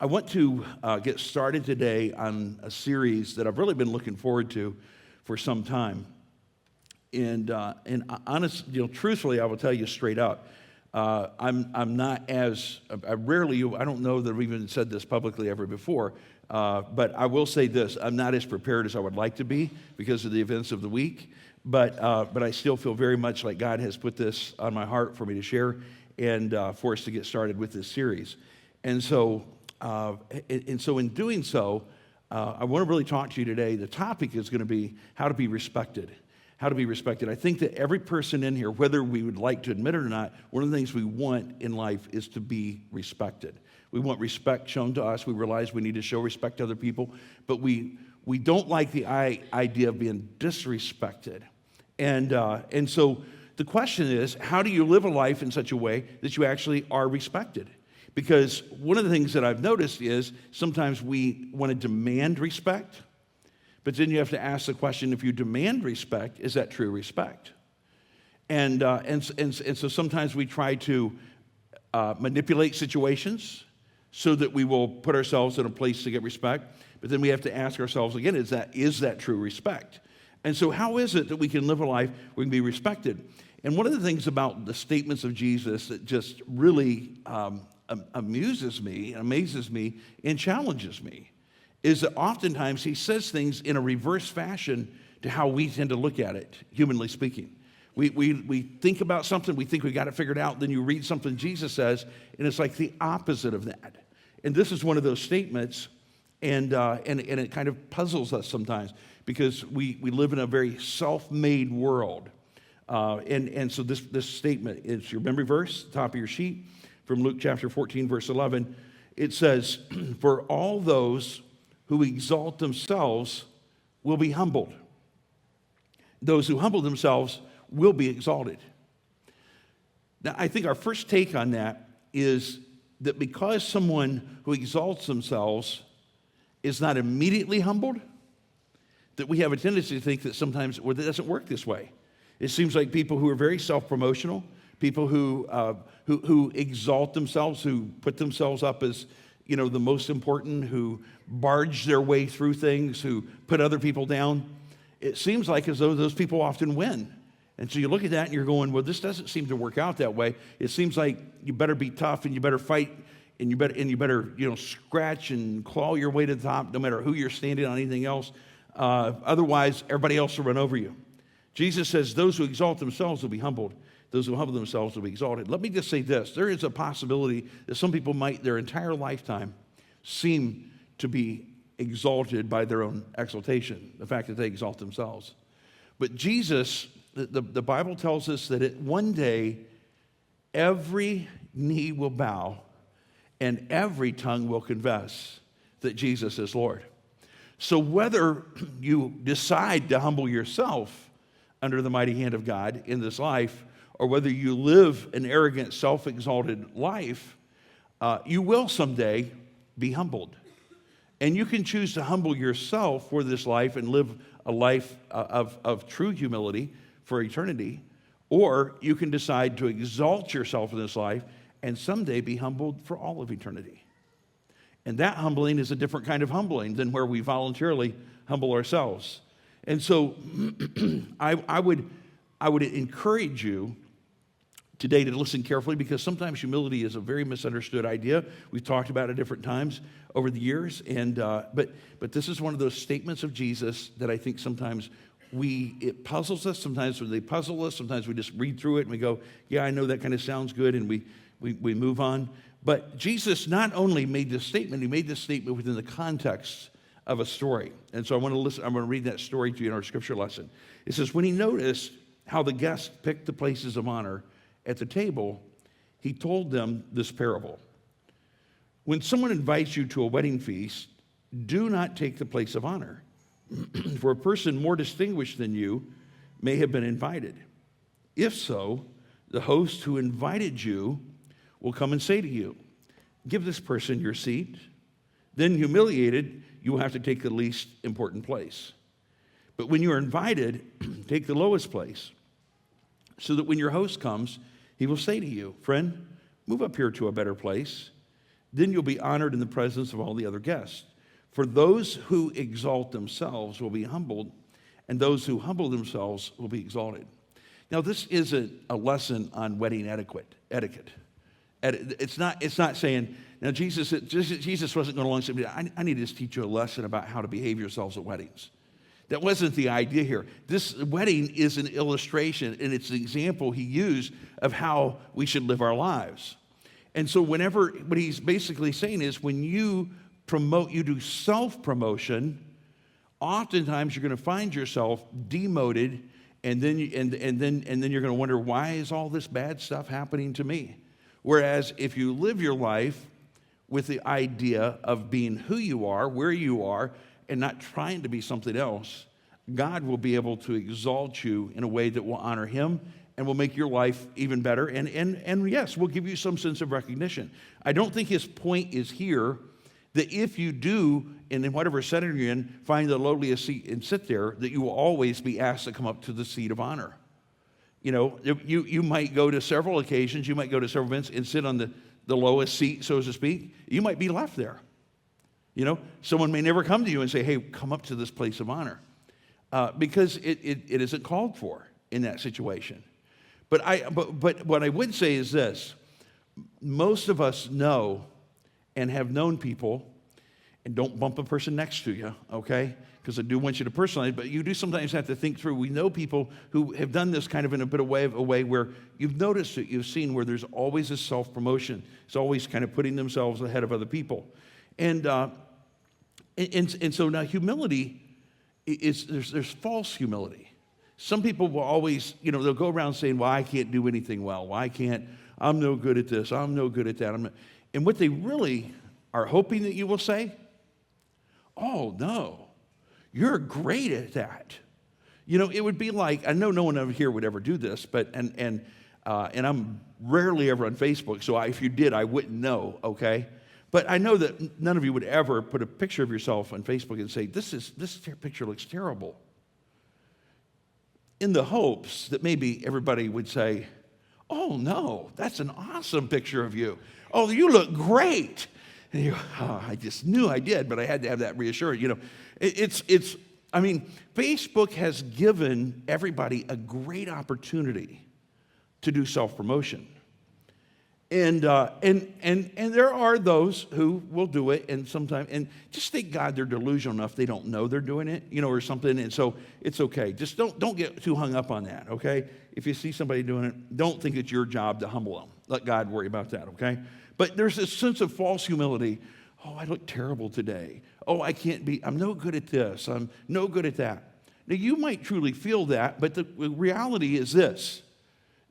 I want to get started today on a series that I've really been looking forward to for some time. And honest, truthfully, I will tell you straight up, I'm not as, I don't know that I've even said this publicly ever before, but I will say this: I'm not as prepared as I would like to be because of the events of the week. But I still feel very much like God has put this on my heart for me to share and for us to get started with this series. And so in doing so, I want to really talk to you today. The topic is going to be how to be respected. How to be respected. I think that every person in here, whether we would like to admit it or not, one of the things we want in life is to be respected. We want respect shown to us. We realize we need to show respect to other people, but we don't like the idea of being disrespected. And so the question is, how do you live a life in such a way that you actually are respected? Because one of the things that I've noticed is sometimes we want to demand respect, but then you have to ask the question, if you demand respect, is that true respect? And so sometimes we try to manipulate situations so that we will put ourselves in a place to get respect, but then we have to ask ourselves again, is that true respect? And so how is it that we can live a life where we can be respected? And one of the things about the statements of Jesus that just really amuses me, amazes me, and challenges me is that oftentimes he says things in a reverse fashion to how we tend to look at it, humanly speaking. We think about something, we think we got it figured out, then you read something Jesus says, and it's like the opposite of that. And this is one of those statements, and it kind of puzzles us sometimes because we live in a very self-made world. And so this statement is your memory verse, top of your sheet, from Luke chapter 14, verse 11. It says, "For all those who exalt themselves will be humbled. Those who humble themselves will be exalted." Now, I think our first take on that is that because someone who exalts themselves is not immediately humbled, that we have a tendency to think that sometimes it doesn't work this way. It seems like people who are very self-promotional, people who exalt themselves, who put themselves up as, the most important, who barge their way through things, who put other people down, it seems like as though those people often win. And so you look at that and you're going, well, this doesn't seem to work out that way. It seems like you better be tough and you better fight and you better scratch and claw your way to the top no matter who you're standing on, anything else. Otherwise, everybody else will run over you. Jesus says those who exalt themselves will be humbled. Those who humble themselves will be exalted. Let me just say this. There is a possibility that some people might, their entire lifetime, seem to be exalted by their own exaltation, the fact that they exalt themselves. But Jesus, the Bible tells us that one day, every knee will bow and every tongue will confess that Jesus is Lord. So whether you decide to humble yourself under the mighty hand of God in this life, or whether you live an arrogant, self-exalted life, you will someday be humbled. And you can choose to humble yourself for this life and live a life of true humility for eternity, or you can decide to exalt yourself in this life and someday be humbled for all of eternity. And that humbling is a different kind of humbling than where we voluntarily humble ourselves. And so I would encourage you today to listen carefully, because sometimes humility is a very misunderstood idea. We've talked about it different times over the years, and but this is one of those statements of Jesus that I think sometimes it puzzles us. Sometimes they puzzle us. Sometimes we just read through it and we go, yeah, I know that kind of sounds good, and we move on. But Jesus not only made this statement, he made this statement within the context of a story. And so I'm going to read that story to you in our scripture lesson. It says, when he noticed how the guests picked the places of honor at the table, he told them this parable. When someone invites you to a wedding feast, do not take the place of honor, for a person more distinguished than you may have been invited. If so, the host who invited you will come and say to you, give this person your seat. Then, humiliated, you will have to take the least important place. But when you are invited, take the lowest place, so that when your host comes, he will say to you, friend, move up here to a better place. Then you'll be honored in the presence of all the other guests. For those who exalt themselves will be humbled, and those who humble themselves will be exalted. Now, this isn't a lesson on wedding etiquette. It's not saying, now Jesus wasn't going along and say, I need to just teach you a lesson about how to behave yourselves at weddings. That wasn't the idea here. This wedding is an illustration, and it's an example he used of how we should live our lives. And so what he's basically saying is when you do self-promotion, oftentimes you're going to find yourself demoted, and then you're going to wonder, why is all this bad stuff happening to me? Whereas if you live your life with the idea of being who you are, where you are, and not trying to be something else, God will be able to exalt you in a way that will honor him and will make your life even better. And yes, will give you some sense of recognition. I don't think his point is here that if you do, and in whatever setting you're in, find the lowliest seat and sit there, that you will always be asked to come up to the seat of honor. You know, you might go to several occasions, you might go to several events and sit on the lowest seat, so to speak. You might be left there. You know, someone may never come to you and say, hey, come up to this place of honor. Because it isn't called for in that situation. But what I would say is this. Most of us know and have known people, and don't bump the person next to you, okay? Because I do want you to personalize, but you do sometimes have to think through. We know people who have done this kind of in a bit of a way where you've noticed it, you've seen where there's always a self-promotion. It's always kind of putting themselves ahead of other people. And so now humility there's false humility. Some people will always, they'll go around saying, well, I can't do anything well. Well, I'm no good at this. I'm no good at that. And what they really are hoping that you will say, oh, no, you're great at that. It would be like, I know no one over here would ever do this, but, and I'm rarely ever on Facebook, so if you did, I wouldn't know, okay? But I know that none of you would ever put a picture of yourself on Facebook and say, this picture looks terrible. In the hopes that maybe everybody would say, oh no, that's an awesome picture of you. Oh, you look great. And you go, oh, I just knew I did, but I had to have that reassurance. Facebook has given everybody a great opportunity to do self-promotion. And there are those who will do it, and sometimes, and just thank God they're delusional enough they don't know they're doing it, or something, and so it's okay. Just don't get too hung up on that, okay? If you see somebody doing it, don't think it's your job to humble them. Let God worry about that, okay? But there's this sense of false humility. Oh, I look terrible today. Oh, I'm no good at this. I'm no good at that. Now, you might truly feel that, but the reality is this,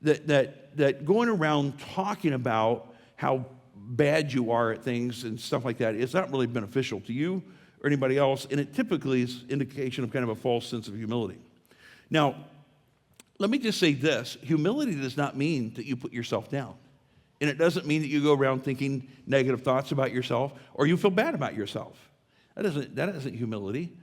that going around talking about how bad you are at things and stuff like that is not really beneficial to you or anybody else, and it typically is indication of kind of a false sense of humility. Now, let me just say this. Humility does not mean that you put yourself down. And it doesn't mean that you go around thinking negative thoughts about yourself or you feel bad about yourself. That isn't humility.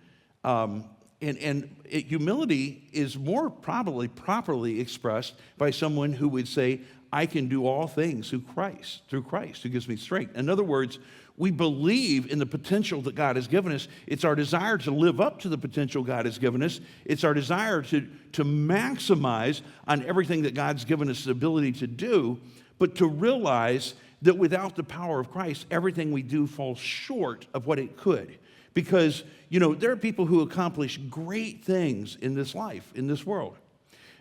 Humility is more probably properly expressed by someone who would say, I can do all things through Christ who gives me strength. In other words, we believe in the potential that God has given us. It's our desire to live up to the potential God has given us. It's our desire to maximize on everything that God's given us the ability to do, but to realize that without the power of Christ, everything we do falls short of what it could. Because, there are people who accomplish great things in this life, in this world.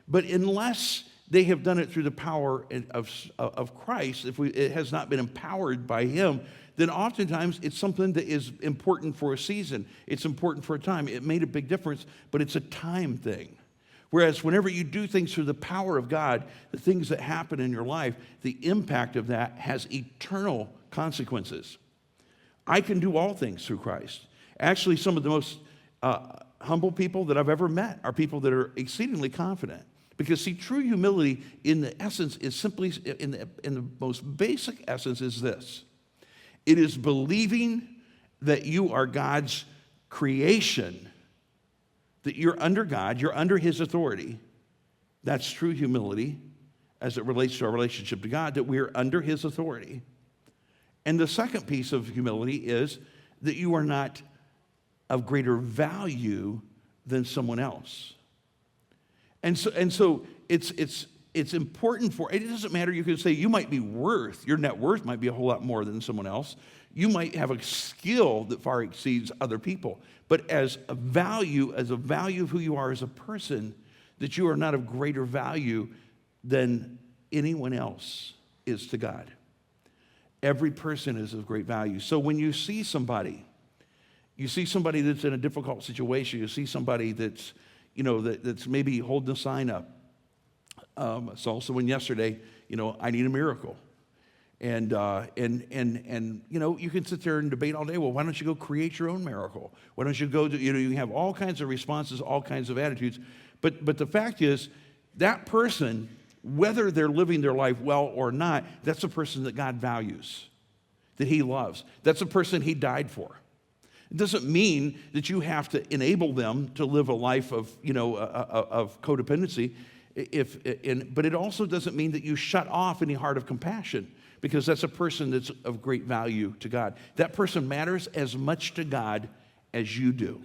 But unless they have done it through the power of Christ, if it has not been empowered by Him, then oftentimes it's something that is important for a season. It's important for a time. It made a big difference, but it's a time thing. Whereas whenever you do things through the power of God, the things that happen in your life, the impact of that has eternal consequences. I can do all things through Christ. Actually, some of the most humble people that I've ever met are people that are exceedingly confident. Because, see, true humility in the essence is simply, in the most basic essence is this. It is believing that you are God's creation, that you're under God, you're under His authority. That's true humility as it relates to our relationship to God, that we're under His authority. And the second piece of humility is that you are not of greater value than someone else. And so it's important it doesn't matter. You can say your net worth might be a whole lot more than someone else. You might have a skill that far exceeds other people. But as a value of who you are as a person, that you are not of greater value than anyone else is to God. Every person is of great value. So when you see somebody that's in a difficult situation, you see somebody that's, that's maybe holding a sign up. I saw someone yesterday, I need a miracle. And you can sit there and debate all day. Well, why don't you go create your own miracle? Why don't you go to, you have all kinds of responses, all kinds of attitudes. But the fact is, that person, whether they're living their life well or not, that's a person that God values, that he loves. That's a person he died for. It doesn't mean that you have to enable them to live a life of, of codependency. But it also doesn't mean that you shut off any heart of compassion, because that's a person that's of great value to God. That person matters as much to God as you do.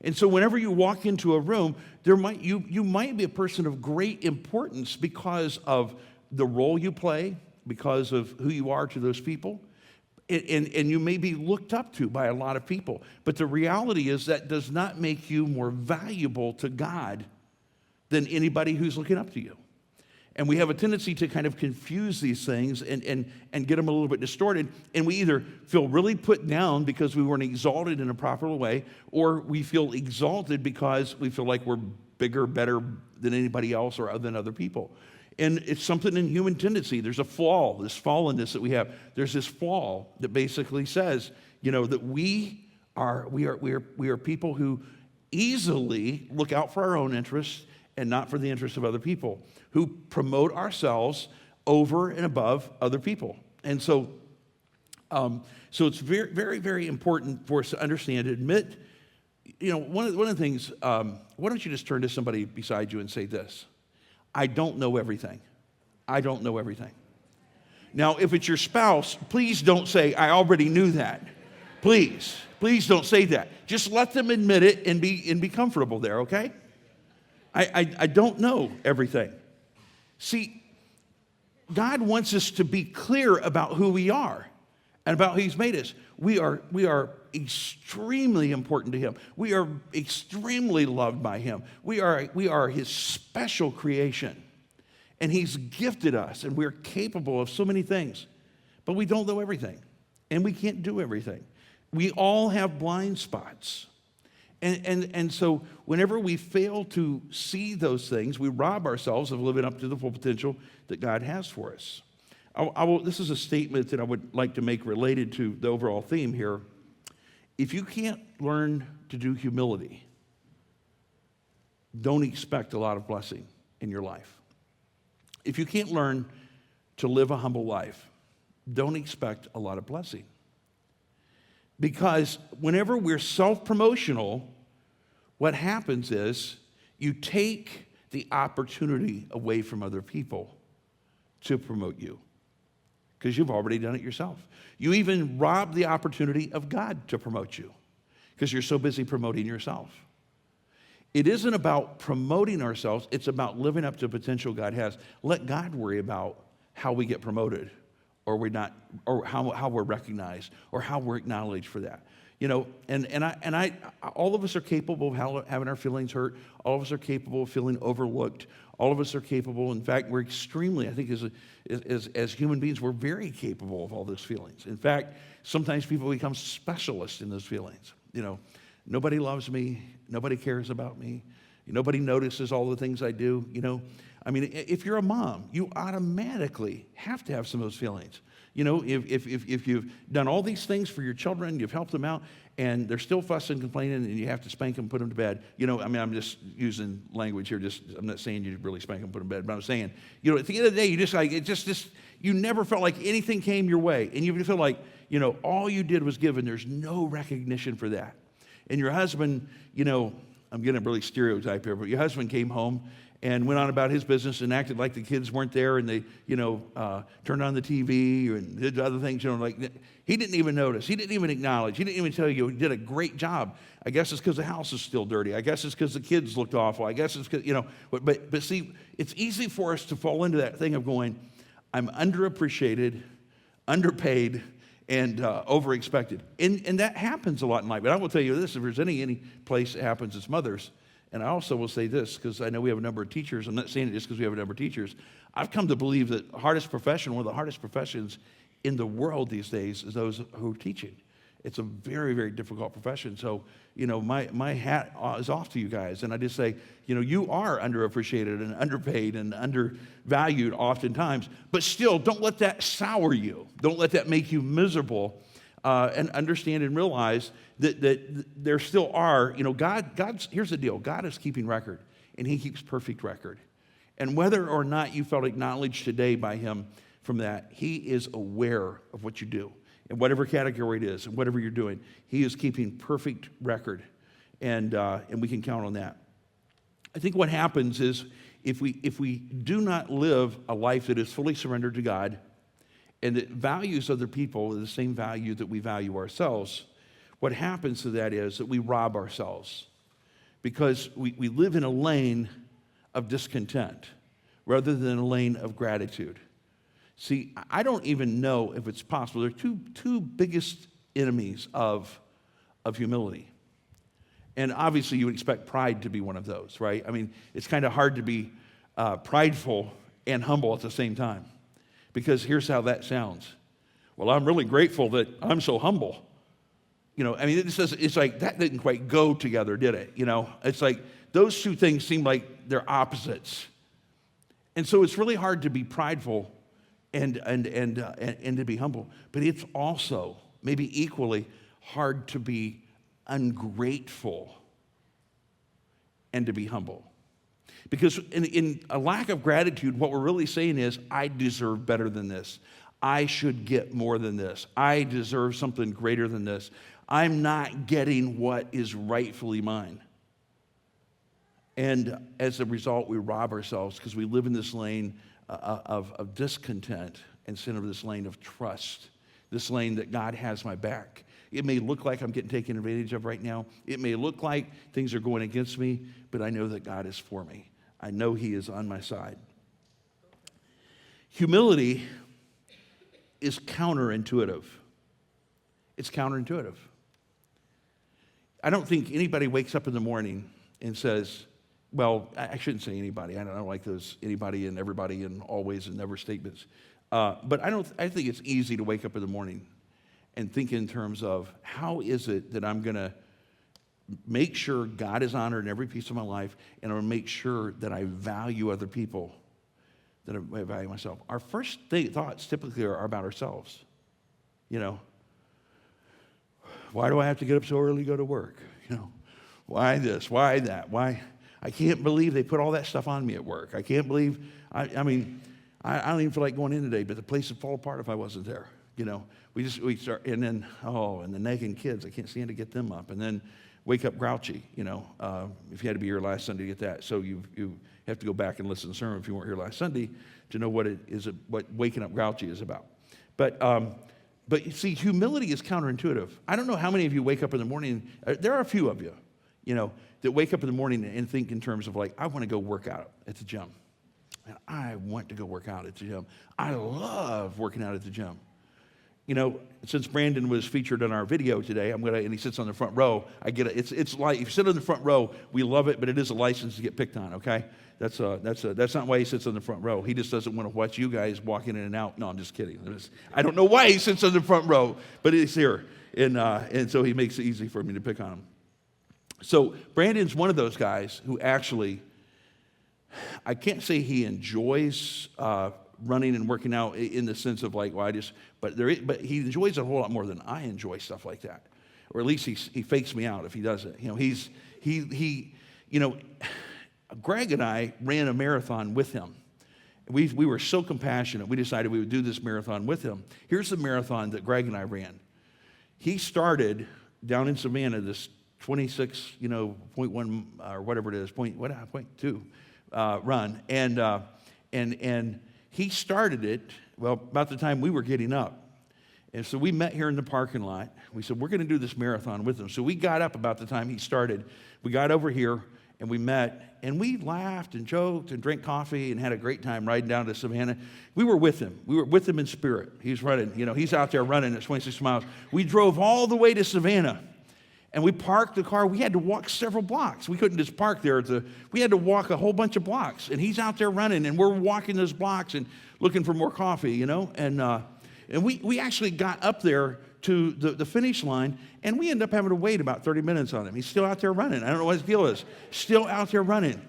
And so whenever you walk into a room, you might be a person of great importance because of the role you play, because of who you are to those people. And you may be looked up to by a lot of people. But the reality is that does not make you more valuable to God than anybody who's looking up to you. And we have a tendency to kind of confuse these things and get them a little bit distorted. And we either feel really put down because we weren't exalted in a proper way, or we feel exalted because we feel like we're bigger, better than anybody else or than other people. And it's something in human tendency. There's a flaw, this fallenness that we have. There's this flaw that basically says, that we are people who easily look out for our own interests and not for the interests of other people, who promote ourselves over and above other people. And so it's very, very, very important for us to understand, admit, one of the things, why don't you just turn to somebody beside you and say this: I don't know everything. I don't know everything. Now, if it's your spouse, please don't say, I already knew that. Please don't say that. Just let them admit it and be comfortable there, okay? I don't know everything. See, God wants us to be clear about who we are and about who He's made us. We are extremely important to Him. We are extremely loved by Him. We are His special creation. And He's gifted us, and we're capable of so many things. But we don't know everything, and we can't do everything. We all have blind spots. And so whenever we fail to see those things, we rob ourselves of living up to the full potential that God has for us. This is a statement that I would like to make related to the overall theme here. If you can't learn to do humility, don't expect a lot of blessing in your life. If you can't learn to live a humble life, don't expect a lot of blessing. Because whenever we're self-promotional, what happens is you take the opportunity away from other people to promote you, because you've already done it yourself. You even rob the opportunity of God to promote you because you're so busy promoting yourself. It isn't about promoting ourselves. It's about living up to the potential God has. Let God worry about how we get promoted, or we're not, or how we're recognized, or how we're acknowledged for that. I all of us are capable of having our feelings hurt. All of us are capable of feeling overlooked. All of us are capable. In fact, we're extremely, I think as human beings, we're very capable of all those feelings. In fact, sometimes people become specialists in those feelings. Nobody loves me. Nobody cares about me. Nobody notices all the things I do. If you're a mom, you automatically have to have some of those feelings. If you've done all these things for your children, you've helped them out, and they're still fussing and complaining, and you have to spank them, put them to bed. I'm just using language here. I'm not saying you really spank them, put them to bed, but I'm saying, at the end of the day, you just you never felt like anything came your way, and you feel like, all you did was give, and there's no recognition for that. And your husband, I'm getting a really stereotype here, but your husband came home and went on about his business and acted like the kids weren't there, and they, turned on the TV and did other things, like he didn't even notice. He didn't even acknowledge. He didn't even tell you he did a great job. I guess it's because the house is still dirty. I guess it's because the kids looked awful. I guess it's because, but see, it's easy for us to fall into that thing of going, I'm underappreciated, underpaid, and overexpected. And that happens a lot in life. But I will tell you this, if there's any place it happens, it's mothers. And I also will say this, because I know we have a number of teachers. I'm not saying it just because we have a number of teachers. I've come to believe that one of the hardest professions in the world these days is those who are teaching. It's a very, very difficult profession. So, my hat is off to you guys. And I just say, you are underappreciated and underpaid and undervalued oftentimes. But still, don't let that sour you. Don't let that make you miserable. And understand and realize that there still are, here's the deal. God is keeping record, and he keeps perfect record. And whether or not you felt acknowledged today by him from that, he is aware of what you do. In whatever category it is, and whatever you're doing, he is keeping perfect record, and we can count on that. I think what happens is if we do not live a life that is fully surrendered to God, and that values other people the same value that we value ourselves, what happens to that is that we rob ourselves, because we live in a lane of discontent rather than a lane of gratitude. See, I don't even know if it's possible. There are two biggest enemies of humility. And obviously you would expect pride to be one of those, right? I mean, it's kind of hard to be prideful and humble at the same time. Because here's how that sounds. Well, I'm really grateful that I'm so humble. It's like that didn't quite go together, did it? It's like those two things seem like they're opposites. And so it's really hard to be prideful and to be humble. But it's also maybe equally hard to be ungrateful and to be humble. Because in a lack of gratitude, what we're really saying is, I deserve better than this. I should get more than this. I deserve something greater than this. I'm not getting what is rightfully mine. And as a result, we rob ourselves because we live in this lane of discontent instead of this lane of trust, this lane that God has my back. It may look like I'm getting taken advantage of right now. It may look like things are going against me, but I know that God is for me. I know he is on my side. Humility is counterintuitive. It's counterintuitive. I don't think anybody wakes up in the morning and says, well, I shouldn't say anybody. I don't like those anybody and everybody and always and never statements. But I think it's easy to wake up in the morning and think in terms of, how is it that I'm going to make sure God is honored in every piece of my life, and I'm going to make sure that I value other people, that I value myself. Our first thoughts typically are about ourselves. Why do I have to get up so early to go to work? Why this? Why that? Why? I can't believe they put all that stuff on me at work. I can't believe, I don't even feel like going in today, but the place would fall apart if I wasn't there. We start, and then, and the nagging kids, I can't stand to get them up. And then wake up grouchy, if you had to be here last Sunday to get that. So you have to go back and listen to the sermon if you weren't here last Sunday to know what waking up grouchy is about. But you see, humility is counterintuitive. I don't know how many of you wake up in the morning. There are a few of you, that wake up in the morning and think in terms of like, I want to go work out at the gym. And I want to go work out at the gym. I love working out at the gym. Since Brandon was featured in our video today, and he sits on the front row. I get it. It's like, if you sit on the front row, we love it, but it is a license to get picked on. Okay, that's not why he sits on the front row. He just doesn't want to watch you guys walking in and out. No, I'm just kidding. I don't know why he sits on the front row, but he's here, and so he makes it easy for me to pick on him. So Brandon's one of those guys who actually, I can't say he enjoys running and working out in the sense of like, but he enjoys it a whole lot more than I enjoy stuff like that, or at least he fakes me out if he does it. Greg and I ran a marathon with him. We were so compassionate. We decided we would do this marathon with him. Here's the marathon that Greg and I ran. He started down in Savannah, this 26, 0.1 or whatever it is, point 2. run. And he started it, well, about the time we were getting up. And so we met here in the parking lot. We said, we're going to do this marathon with him. So we got up about the time he started. We got over here, and we met, and we laughed and joked and drank coffee and had a great time riding down to Savannah. We were with him. We were with him in spirit. He's running. He's out there running at 26 miles. We drove all the way to Savannah, and we parked the car. We had to walk several blocks. We couldn't just park there. We had to walk a whole bunch of blocks, and he's out there running, and we're walking those blocks and looking for more coffee, And we actually got up there to the finish line, and we ended up having to wait about 30 minutes on him. He's still out there running. I don't know what his deal is. Still out there running.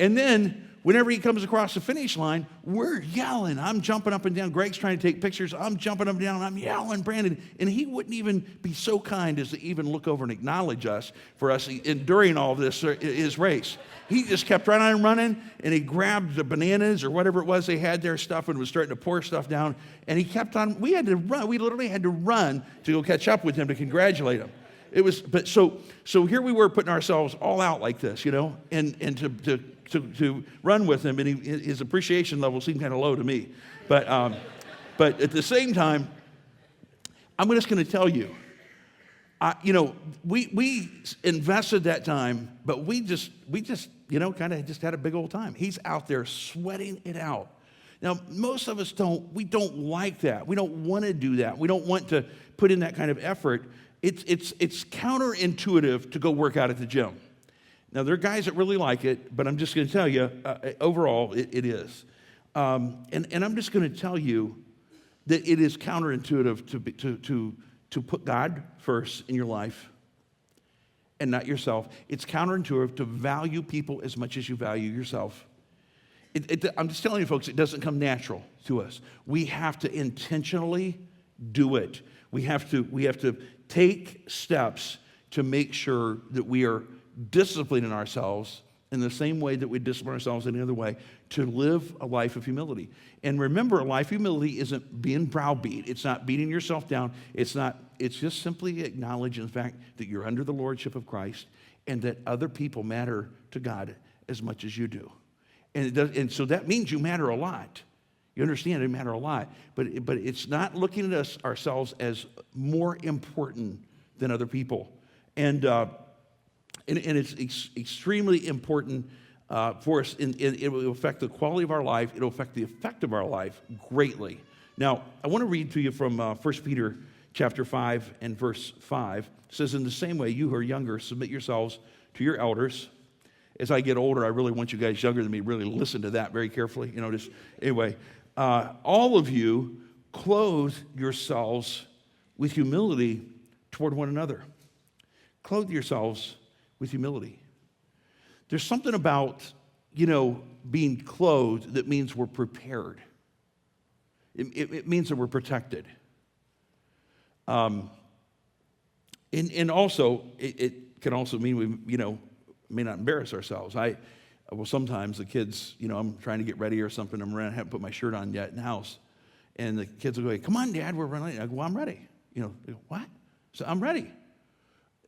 And then whenever he comes across the finish line, we're yelling. I'm jumping up and down. Greg's trying to take pictures. I'm jumping up and down. I'm yelling, Brandon. And he wouldn't even be so kind as to even look over and acknowledge us for us enduring all this, his race. He just kept right on running, and he grabbed the bananas or whatever it was they had there, stuff, and was starting to pour stuff down. And he kept on. We had to run. We literally had to run to go catch up with him to congratulate him. It was, but so here we were putting ourselves all out like this, and to run with him, and his appreciation level seemed kind of low to me. But at the same time, I'm just going to tell you, we invested that time, but we just kind of just had a big old time. He's out there sweating it out. Now, most of us we don't like that. We don't want to do that. We don't want to put in that kind of effort. It's counterintuitive to go work out at the gym. Now, there are guys that really like it, but I'm just going to tell you, overall, it is. And I'm just going to tell you that it is counterintuitive to put God first in your life and not yourself. It's counterintuitive to value people as much as you value yourself. I'm just telling you, folks, it doesn't come natural to us. We have to intentionally do it. We have to take steps to make sure that we are disciplining ourselves in the same way that we discipline ourselves any other way, to live a life of humility. And remember, a life of humility isn't being browbeat. It's not beating yourself down. It's just simply acknowledging the fact that you're under the lordship of Christ and that other people matter to God as much as you do. And so that means you matter a lot. You understand it matter a lot. But it's not looking at ourselves as more important than other people. And it's extremely important for us. It will affect the quality of our life. It will affect the effect of our life greatly. Now, I want to read to you from 1 Peter chapter 5 and verse 5. It says, in the same way, you who are younger, submit yourselves to your elders. As I get older, I really want you guys younger than me really listen to that very carefully. Anyway, all of you clothe yourselves with humility toward one another. Clothe yourselves with humility. There's something about, being clothed that means we're prepared. It means that we're protected. And also, it can also mean we, may not embarrass ourselves. Sometimes the kids, I'm trying to get ready or something. I haven't put my shirt on yet in the house. And the kids will go, come on, Dad, we're running. I go, well, I'm ready. They go, what? So I'm ready.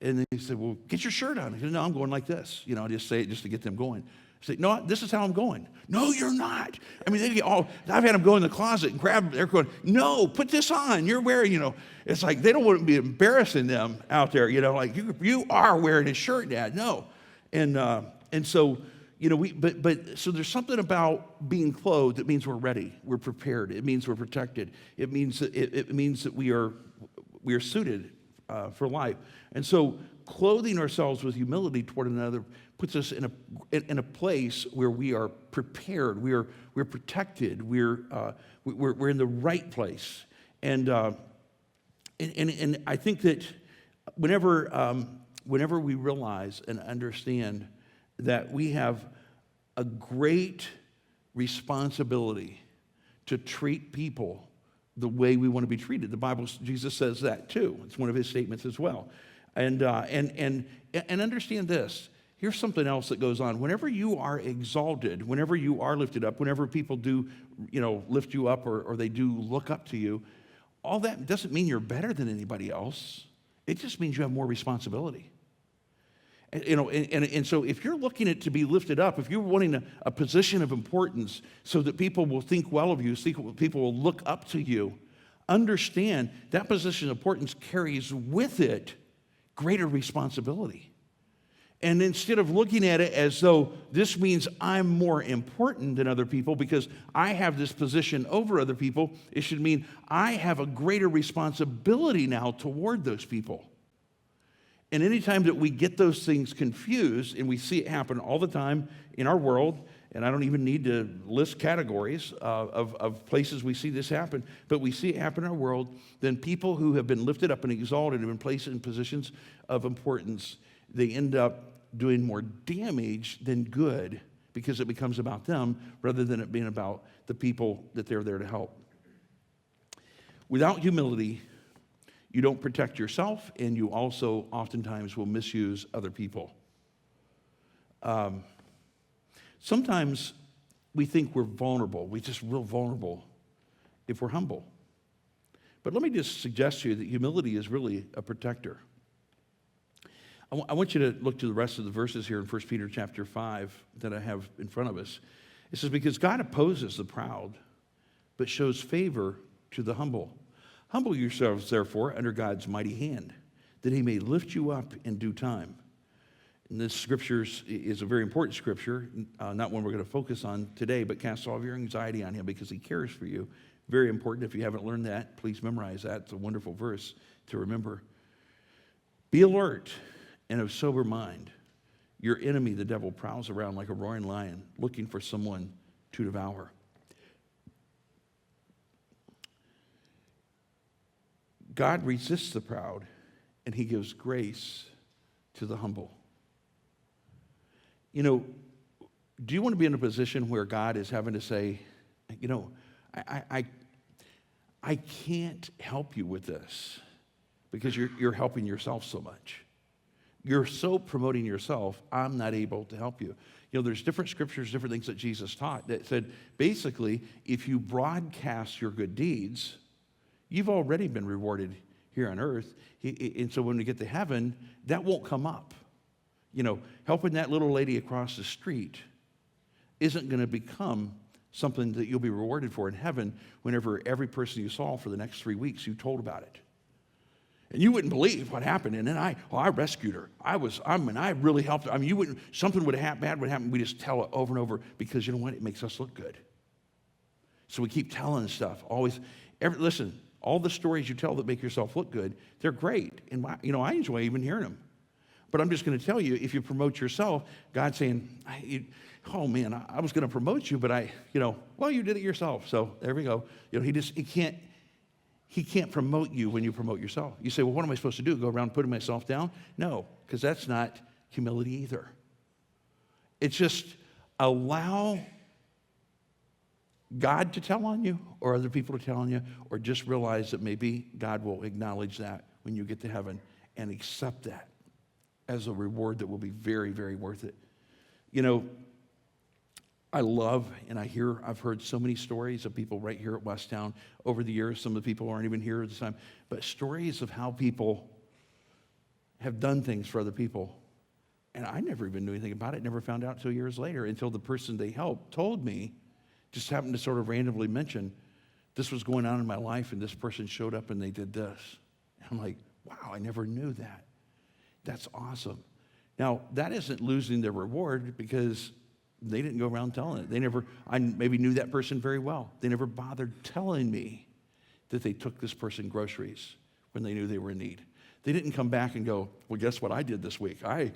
And they said, well, get your shirt on. I said, no, I'm going like this. I just say it just to get them going. I said, no, this is how I'm going. No, you're not. I mean, I've had them go in the closet and grab, they're going, no, put this on. You're wearing, it's like they don't want to be embarrassing them out there, like you are wearing a shirt, Dad. No. And so, so there's something about being clothed that means we're ready, we're prepared. It means we're protected. It means that we are suited for life. And so clothing ourselves with humility toward another puts us in a place where we are prepared, we're protected, we're in the right place. And I think that whenever we realize and understand that we have a great responsibility to treat people the way we want to be treated. The Bible, Jesus says that too. It's one of his statements as well. And understand this. Here's something else that goes on. Whenever you are exalted, whenever you are lifted up, whenever people do, lift you up or they do look up to you, all that doesn't mean you're better than anybody else. It just means you have more responsibility. And so if you're looking at to be lifted up, if you're wanting a position of importance so that people will think well of you, people will look up to you, understand that position of importance carries with it greater responsibility. And instead of looking at it as though this means I'm more important than other people because I have this position over other people, it should mean I have a greater responsibility now toward those people. And anytime that we get those things confused, and we see it happen all the time in our world, and I don't even need to list categories of places we see this happen, but we see it happen in our world, then people who have been lifted up and exalted and been placed in positions of importance, they end up doing more damage than good because it becomes about them rather than it being about the people that they're there to help. Without humility, you don't protect yourself, and you also oftentimes will misuse other people. Sometimes we think we're vulnerable. We're just real vulnerable if we're humble. But let me just suggest to you that humility is really a protector. I want you to look to the rest of the verses here in 1 Peter chapter 5 that I have in front of us. It says, because God opposes the proud, but shows favor to the humble. Humble yourselves, therefore, under God's mighty hand, that he may lift you up in due time. And this scripture is a very important scripture, not one we're going to focus on today, but cast all of your anxiety on him because he cares for you. Very important. If you haven't learned that, please memorize that. It's a wonderful verse to remember. Be alert and of sober mind. Your enemy, the devil, prowls around like a roaring lion, looking for someone to devour. God resists the proud, and he gives grace to the humble. You know, do you want to be in a position where God is having to say, you know, I can't help you with this because you're helping yourself so much. You're so promoting yourself, I'm not able to help you. You know, there's different scriptures, different things that Jesus taught that said, basically, if you broadcast your good deeds, you've already been rewarded here on earth. And so when we get to heaven, that won't come up. You know, helping that little lady across the street isn't going to become something that you'll be rewarded for in heaven whenever every person you saw for the next 3 weeks, you told about it. And you wouldn't believe what happened. And then I rescued her. I really helped her. I mean, something bad would happen. We just tell it over and over because you know what? It makes us look good. So we keep telling stuff. Listen, all the stories you tell that make yourself look good, they're great. And, you know, I enjoy even hearing them. But I'm just going to tell you, if you promote yourself, God's saying, oh man, I was going to promote you, but you did it yourself. So there we go. You know, he can't promote you when you promote yourself. You say, well, what am I supposed to do? Go around putting myself down? No, because that's not humility either. It's just allow God to tell on you or other people to tell on you, or just realize that maybe God will acknowledge that when you get to heaven and accept that as a reward that will be very, very worth it. You know, I love, and I've heard so many stories of people right here at Westtown over the years. Some of the people aren't even here at this time, but stories of how people have done things for other people. And I never even knew anything about it, never found out until years later, until the person they helped told me, just happened to sort of randomly mention, this was going on in my life, and this person showed up and they did this. And I'm like, wow, I never knew that. That's awesome. Now, that isn't losing their reward because they didn't go around telling it. I maybe knew that person very well. They never bothered telling me that they took this person groceries when they knew they were in need. They didn't come back and go, well, guess what I did this week? I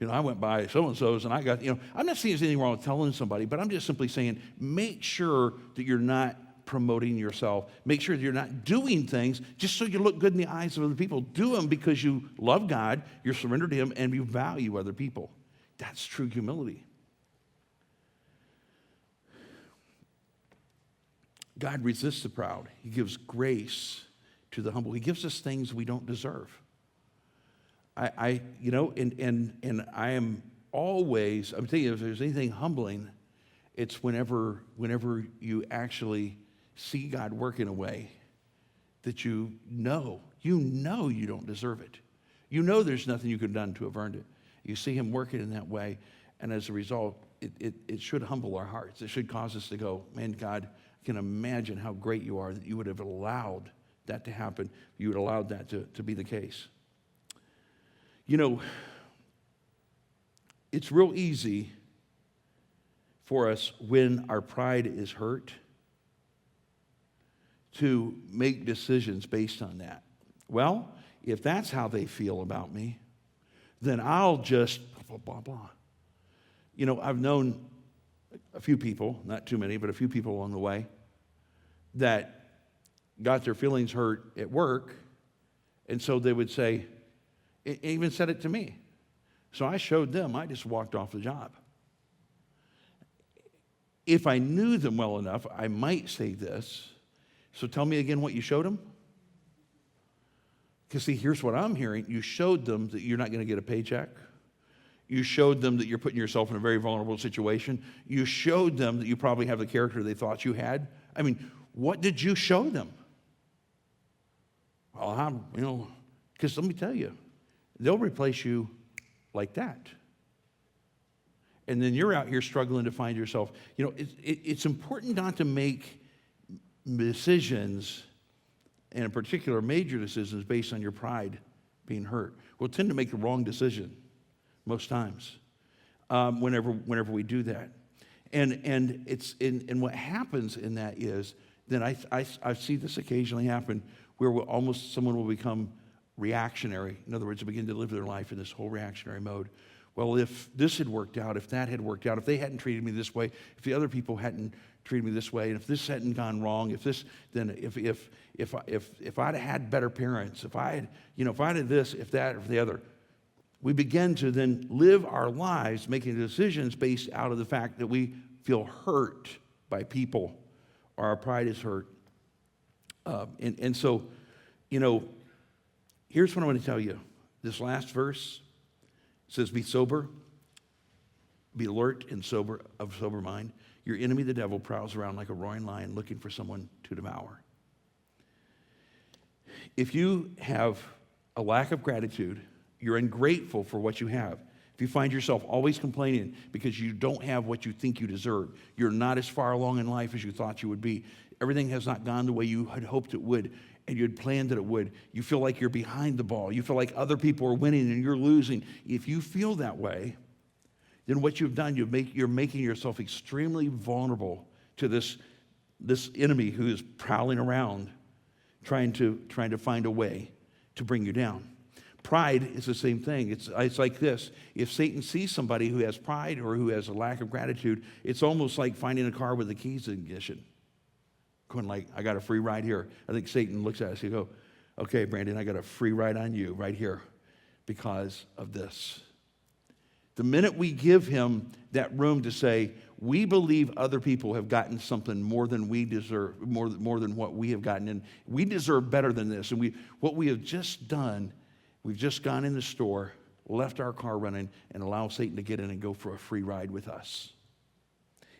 went by so-and-so's and I got, I'm not saying there's anything wrong with telling somebody, but I'm just simply saying, make sure that you're not promoting yourself. Make sure that you're not doing things just so you look good in the eyes of other people. Do them because you love God, you're surrendered to him, and you value other people. That's true humility. God resists the proud. He gives grace to the humble. He gives us things we don't deserve. I am always, I'm telling you, if there's anything humbling, it's whenever you actually see God work in a way that you know you don't deserve it. You know there's nothing you could have done to have earned it. You see him working in that way, and as a result, it should humble our hearts. It should cause us to go, man, God, I can imagine how great you are that you would have allowed that to happen. You would have allowed that to be the case. You know, it's real easy for us when our pride is hurt to make decisions based on that. Well, if that's how they feel about me, then I'll just blah, blah, blah, blah. You know, I've known a few people, not too many, but a few people along the way that got their feelings hurt at work, and so they would say, it even said it to me. So I showed them, I just walked off the job. If I knew them well enough, I might say this. So tell me again what you showed them. Because see, here's what I'm hearing. You showed them that you're not going to get a paycheck. You showed them that you're putting yourself in a very vulnerable situation. You showed them that you probably have the character they thought you had. I mean, what did you show them? Well, because let me tell you, they'll replace you like that. And then you're out here struggling to find yourself. You know, it's important not to make decisions, and in particular major decisions, based on your pride being hurt. We'll tend to make the wrong decision most times whenever we do that. And what happens in that is, then I see this occasionally happen where someone will become reactionary. In other words, begin to live their life in this whole reactionary mode. Well, if this had worked out, if that had worked out, if they hadn't treated me this way, if the other people hadn't treated me this way, and if this hadn't gone wrong, if I'd had better parents, if I had this, if that, or the other, we begin to then live our lives making decisions based out of the fact that we feel hurt by people, or our pride is hurt. And so, here's what I want to tell you. This last verse says, be sober, be alert and of sober mind. Your enemy, the devil, prowls around like a roaring lion looking for someone to devour. If you have a lack of gratitude, you're ungrateful for what you have. If you find yourself always complaining because you don't have what you think you deserve, you're not as far along in life as you thought you would be, everything has not gone the way you had hoped it would, and you had planned that it would, you feel like you're behind the ball, you feel like other people are winning and you're losing. If you feel that way, then what you've done, you're making yourself extremely vulnerable to this enemy who is prowling around, trying to find a way to bring you down. Pride is the same thing. It's like this. If Satan sees somebody who has pride or who has a lack of gratitude, it's almost like finding a car with the keys in ignition. Going like, I got a free ride here. I think Satan looks at us and goes, okay, Brandon, I got a free ride on you right here because of this. The minute we give him that room to say, we believe other people have gotten something more than we deserve, more than what we have gotten, and we deserve better than this. And what we have just done, we've just gone in the store, left our car running, and allow Satan to get in and go for a free ride with us.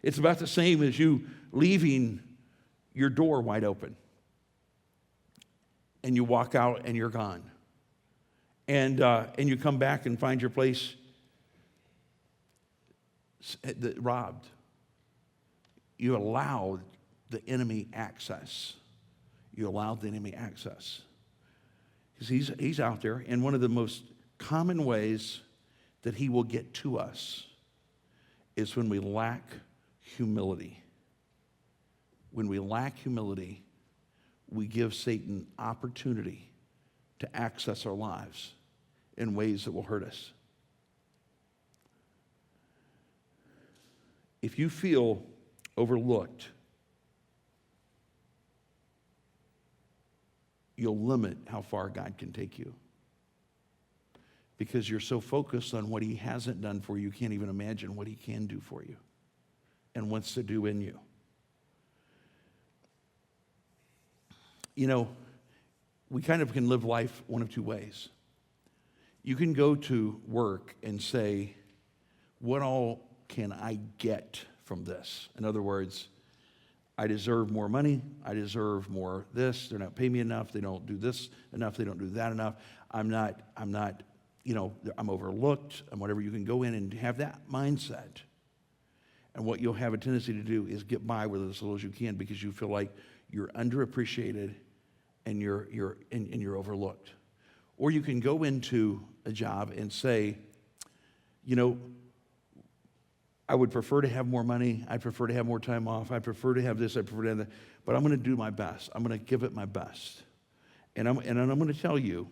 It's about the same as you leaving your door wide open, and you walk out and you're gone, and you come back and find your place robbed. You allowed the enemy access. You allowed the enemy access. Because he's out there, and one of the most common ways that he will get to us is when we lack humility. When we lack humility, we give Satan opportunity to access our lives in ways that will hurt us. If you feel overlooked, you'll limit how far God can take you. Because you're so focused on what he hasn't done for you, you can't even imagine what he can do for you and wants to do in you. We kind of can live life one of two ways. You can go to work and say, what all can I get from this? In other words, I deserve more money. I deserve more this. They're not paying me enough. They don't do this enough. They don't do that enough. I'm not I'm overlooked and whatever. You can go in and have that mindset. And what you'll have a tendency to do is get by with it as little as you can because you feel like you're underappreciated and you're overlooked. Or you can go into a job and say, I would prefer to have more money. I'd prefer to have more time off. I'd prefer to have this. I'd prefer to have that. But I'm going to do my best. I'm going to give it my best. And I'm going to tell you,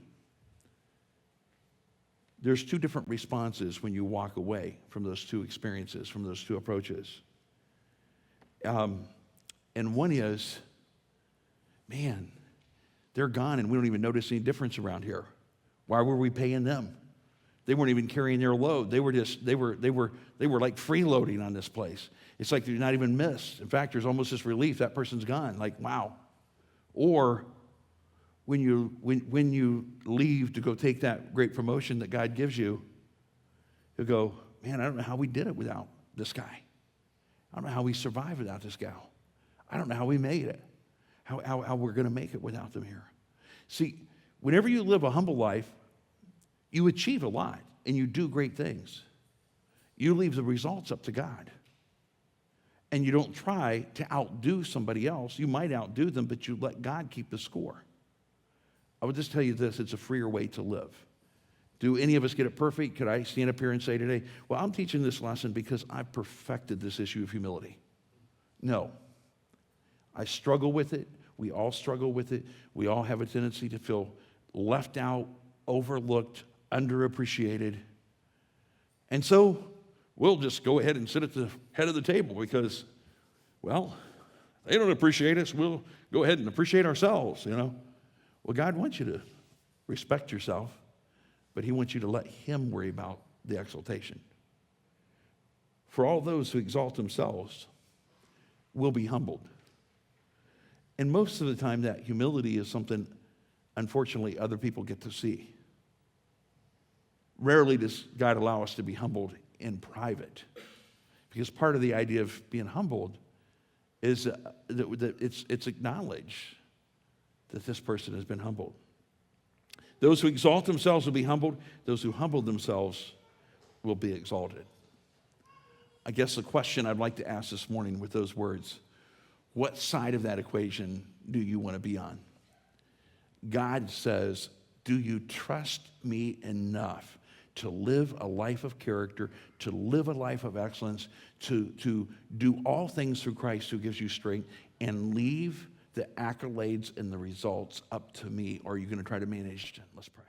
there's two different responses when you walk away from those two experiences, from those two approaches. And one is, man, they're gone and we don't even notice any difference around here. Why were we paying them? They weren't even carrying their load. They were like freeloading on this place. It's like they're not even missed. In fact, there's almost this relief that person's gone. Like, wow. Or when you leave to go take that great promotion that God gives you, you'll go, man, I don't know how we did it without this guy. I don't know how we survived without this gal. I don't know how we made it. How we're going to make it without them here. See, whenever you live a humble life, you achieve a lot and you do great things. You leave the results up to God. And you don't try to outdo somebody else. You might outdo them, but you let God keep the score. I would just tell you this, it's a freer way to live. Do any of us get it perfect? Could I stand up here and say today, well, I'm teaching this lesson because I perfected this issue of humility? No. I struggle with it. We all struggle with it. We all have a tendency to feel left out, overlooked, underappreciated. And so we'll just go ahead and sit at the head of the table because, well, they don't appreciate us. We'll go ahead and appreciate ourselves, Well, God wants you to respect yourself, but he wants you to let him worry about the exaltation. For all those who exalt themselves will be humbled. And most of the time, that humility is something, unfortunately, other people get to see. Rarely does God allow us to be humbled in private, because part of the idea of being humbled is that it's acknowledged that this person has been humbled. Those who exalt themselves will be humbled. Those who humble themselves will be exalted. I guess the question I'd like to ask this morning with those words, what side of that equation do you want to be on? God says, do you trust me enough to live a life of character, to live a life of excellence, to do all things through Christ who gives you strength, and leave the accolades and the results up to me? Or are you going to try to manage? Let's pray.